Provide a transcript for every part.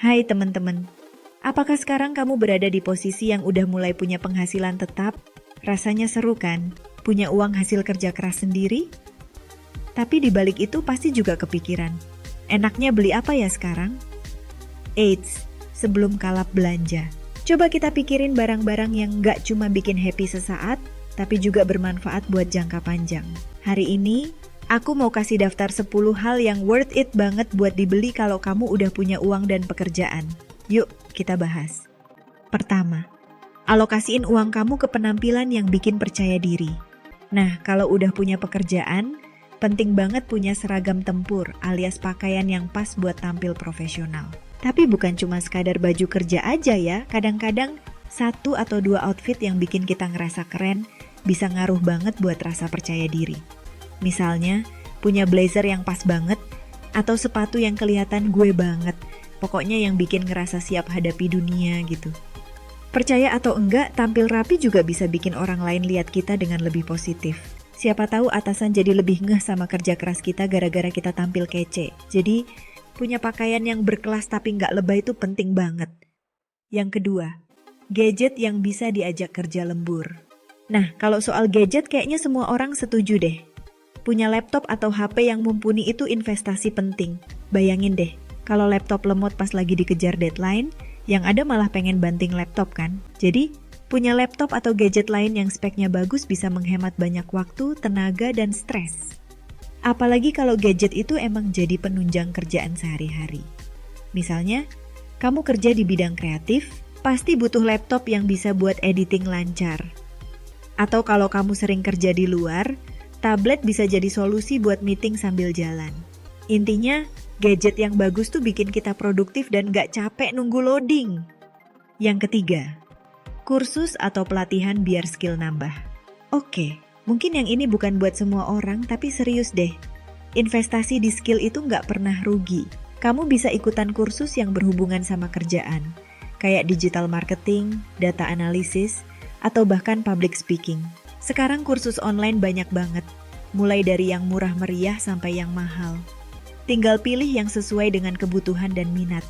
Hai teman-teman, apakah sekarang kamu berada di posisi yang udah mulai punya penghasilan tetap? Rasanya seru kan? Punya uang hasil kerja keras sendiri? Tapi di balik itu pasti juga kepikiran, enaknya beli apa ya sekarang? Eits, sebelum kalap belanja, coba kita pikirin barang-barang yang nggak cuma bikin happy sesaat, tapi juga bermanfaat buat jangka panjang. Hari ini, aku mau kasih daftar 10 hal yang worth it banget buat dibeli kalau kamu udah punya uang dan pekerjaan. Yuk, kita bahas. Pertama, alokasiin uang kamu ke penampilan yang bikin percaya diri. Nah, kalau udah punya pekerjaan, penting banget punya seragam tempur alias pakaian yang pas buat tampil profesional. Tapi bukan cuma sekadar baju kerja aja ya, kadang-kadang 1 atau 2 outfit yang bikin kita ngerasa keren bisa ngaruh banget buat rasa percaya diri. Misalnya, punya blazer yang pas banget, atau sepatu yang kelihatan gue banget. Pokoknya yang bikin ngerasa siap hadapi dunia gitu. Percaya atau enggak, tampil rapi juga bisa bikin orang lain lihat kita dengan lebih positif. Siapa tahu atasan jadi lebih ngeh sama kerja keras kita gara-gara kita tampil kece. Jadi, punya pakaian yang berkelas tapi nggak lebay itu penting banget. Yang kedua, gadget yang bisa diajak kerja lembur. Nah, kalau soal gadget kayaknya semua orang setuju deh. Punya laptop atau HP yang mumpuni itu investasi penting. Bayangin deh, kalau laptop lemot pas lagi dikejar deadline, yang ada malah pengen banting laptop kan? Jadi, punya laptop atau gadget lain yang speknya bagus bisa menghemat banyak waktu, tenaga, dan stres. Apalagi kalau gadget itu emang jadi penunjang kerjaan sehari-hari. Misalnya, kamu kerja di bidang kreatif, pasti butuh laptop yang bisa buat editing lancar. Atau kalau kamu sering kerja di luar, tablet bisa jadi solusi buat meeting sambil jalan. Intinya, gadget yang bagus tuh bikin kita produktif dan gak capek nunggu loading. Yang ketiga, kursus atau pelatihan biar skill nambah. Oke, mungkin yang ini bukan buat semua orang, tapi serius deh. Investasi di skill itu gak pernah rugi. Kamu bisa ikutan kursus yang berhubungan sama kerjaan, kayak digital marketing, data analisis, atau bahkan public speaking. Sekarang kursus online banyak banget, mulai dari yang murah meriah sampai yang mahal. Tinggal pilih yang sesuai dengan kebutuhan dan minat.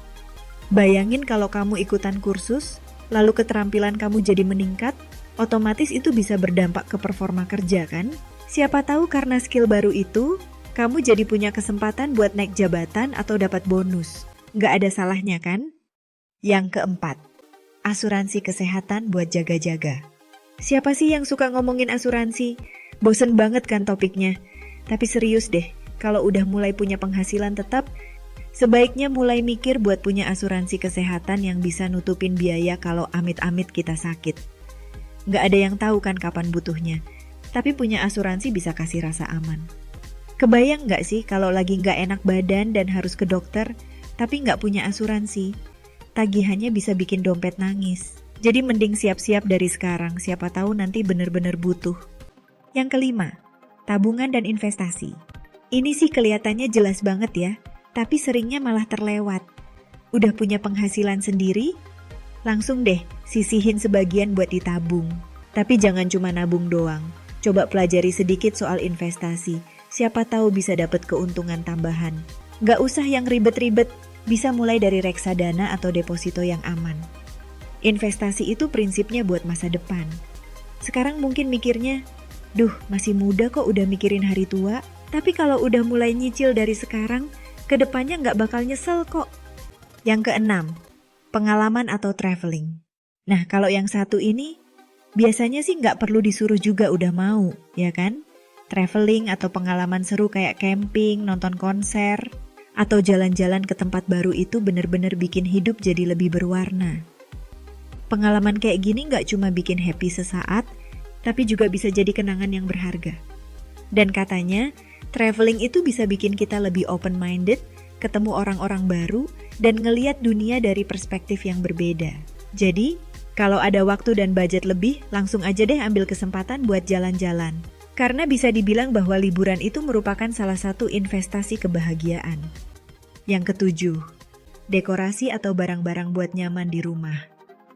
Bayangin kalau kamu ikutan kursus, lalu keterampilan kamu jadi meningkat, otomatis itu bisa berdampak ke performa kerja kan? Siapa tahu karena skill baru itu, kamu jadi punya kesempatan buat naik jabatan atau dapat bonus. Nggak ada salahnya kan? Yang keempat, asuransi kesehatan buat jaga-jaga. Siapa sih yang suka ngomongin asuransi? Bosen banget kan topiknya. Tapi serius deh, kalau udah mulai punya penghasilan tetap, sebaiknya mulai mikir buat punya asuransi kesehatan yang bisa nutupin biaya kalau amit-amit kita sakit. Nggak ada yang tahu kan kapan butuhnya, tapi punya asuransi bisa kasih rasa aman. Kebayang nggak sih kalau lagi nggak enak badan dan harus ke dokter, tapi nggak punya asuransi? Tagihannya bisa bikin dompet nangis. Jadi mending siap-siap dari sekarang, siapa tahu nanti bener-bener butuh. Yang kelima, tabungan dan investasi. Ini sih kelihatannya jelas banget ya, tapi seringnya malah terlewat. Udah punya penghasilan sendiri? Langsung deh, sisihin sebagian buat ditabung. Tapi jangan cuma nabung doang. Coba pelajari sedikit soal investasi, siapa tahu bisa dapat keuntungan tambahan. Nggak usah yang ribet-ribet, bisa mulai dari reksadana atau deposito yang aman. Investasi itu prinsipnya buat masa depan. Sekarang mungkin mikirnya, duh masih muda kok udah mikirin hari tua. Tapi kalau udah mulai nyicil dari sekarang, kedepannya nggak bakal nyesel kok. Yang keenam, pengalaman atau traveling. Nah kalau yang satu ini, biasanya sih nggak perlu disuruh juga udah mau, ya kan? Traveling atau pengalaman seru kayak camping, nonton konser, atau jalan-jalan ke tempat baru itu bener-bener bikin hidup jadi lebih berwarna. Pengalaman kayak gini gak cuma bikin happy sesaat, tapi juga bisa jadi kenangan yang berharga. Dan katanya, traveling itu bisa bikin kita lebih open-minded, ketemu orang-orang baru, dan ngeliat dunia dari perspektif yang berbeda. Jadi, kalau ada waktu dan budget lebih, langsung aja deh ambil kesempatan buat jalan-jalan. Karena bisa dibilang bahwa liburan itu merupakan salah satu investasi kebahagiaan. Yang ketujuh, dekorasi atau barang-barang buat nyaman di rumah.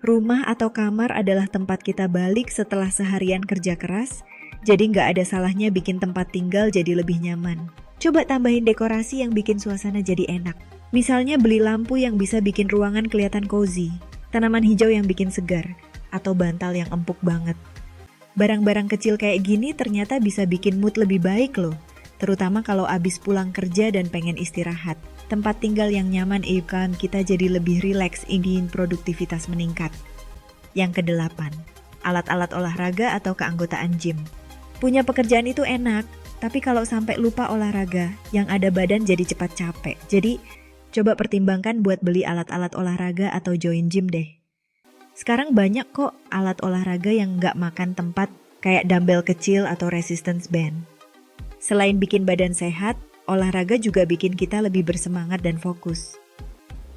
Rumah atau kamar adalah tempat kita balik setelah seharian kerja keras, jadi nggak ada salahnya bikin tempat tinggal jadi lebih nyaman. Coba tambahin dekorasi yang bikin suasana jadi enak. Misalnya beli lampu yang bisa bikin ruangan kelihatan cozy, tanaman hijau yang bikin segar, atau bantal yang empuk banget. Barang-barang kecil kayak gini ternyata bisa bikin mood lebih baik loh, terutama kalau abis pulang kerja dan pengen istirahat. Tempat tinggal yang nyaman akan kita jadi lebih rileks, ingin produktivitas meningkat. Yang kedelapan, alat-alat olahraga atau keanggotaan gym. Punya pekerjaan itu enak, tapi kalau sampai lupa olahraga, yang ada badan jadi cepat capek. Jadi, coba pertimbangkan buat beli alat-alat olahraga atau join gym deh. Sekarang banyak kok alat olahraga yang nggak makan tempat, kayak dumbbell kecil atau resistance band. Selain bikin badan sehat, olahraga juga bikin kita lebih bersemangat dan fokus.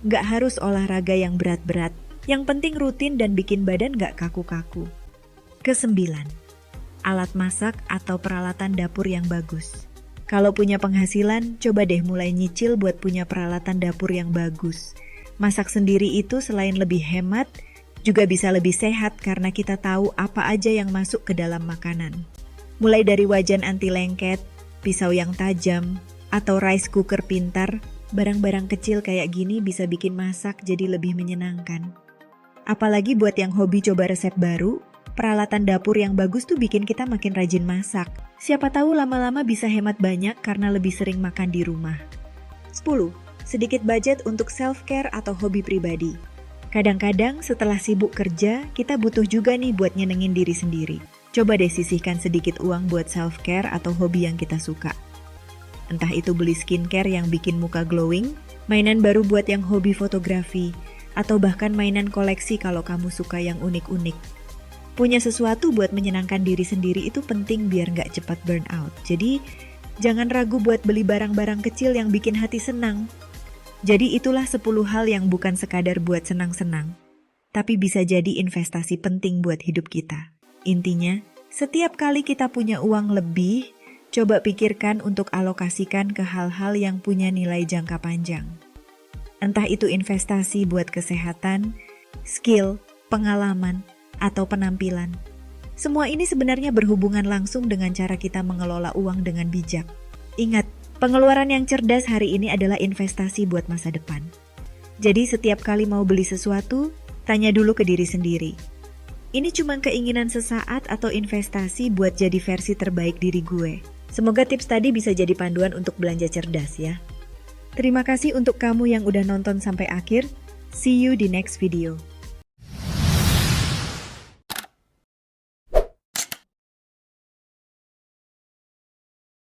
Nggak harus olahraga yang berat-berat, yang penting rutin dan bikin badan nggak kaku-kaku. Kesembilan, alat masak atau peralatan dapur yang bagus. Kalau punya penghasilan, coba deh mulai nyicil buat punya peralatan dapur yang bagus. Masak sendiri itu selain lebih hemat, juga bisa lebih sehat karena kita tahu apa aja yang masuk ke dalam makanan. Mulai dari wajan anti lengket, pisau yang tajam, atau rice cooker pintar, barang-barang kecil kayak gini bisa bikin masak jadi lebih menyenangkan. Apalagi buat yang hobi coba resep baru, peralatan dapur yang bagus tuh bikin kita makin rajin masak. Siapa tahu lama-lama bisa hemat banyak karena lebih sering makan di rumah. 10. Sedikit budget untuk self-care atau hobi pribadi. Kadang-kadang setelah sibuk kerja, kita butuh juga nih buat nyenengin diri sendiri. Coba deh sisihkan sedikit uang buat self-care atau hobi yang kita suka. Entah itu beli skincare yang bikin muka glowing, mainan baru buat yang hobi fotografi, atau bahkan mainan koleksi kalau kamu suka yang unik-unik. Punya sesuatu buat menyenangkan diri sendiri itu penting biar nggak cepat burn out. Jadi, jangan ragu buat beli barang-barang kecil yang bikin hati senang. Jadi itulah 10 hal yang bukan sekadar buat senang-senang, tapi bisa jadi investasi penting buat hidup kita. Intinya, setiap kali kita punya uang lebih, coba pikirkan untuk alokasikan ke hal-hal yang punya nilai jangka panjang. Entah itu investasi buat kesehatan, skill, pengalaman, atau penampilan. Semua ini sebenarnya berhubungan langsung dengan cara kita mengelola uang dengan bijak. Ingat, pengeluaran yang cerdas hari ini adalah investasi buat masa depan. Jadi setiap kali mau beli sesuatu, tanya dulu ke diri sendiri. Ini cuma keinginan sesaat atau investasi buat jadi versi terbaik diri gue. Semoga tips tadi bisa jadi panduan untuk belanja cerdas ya. Terima kasih untuk kamu yang udah nonton sampai akhir. See you di next video.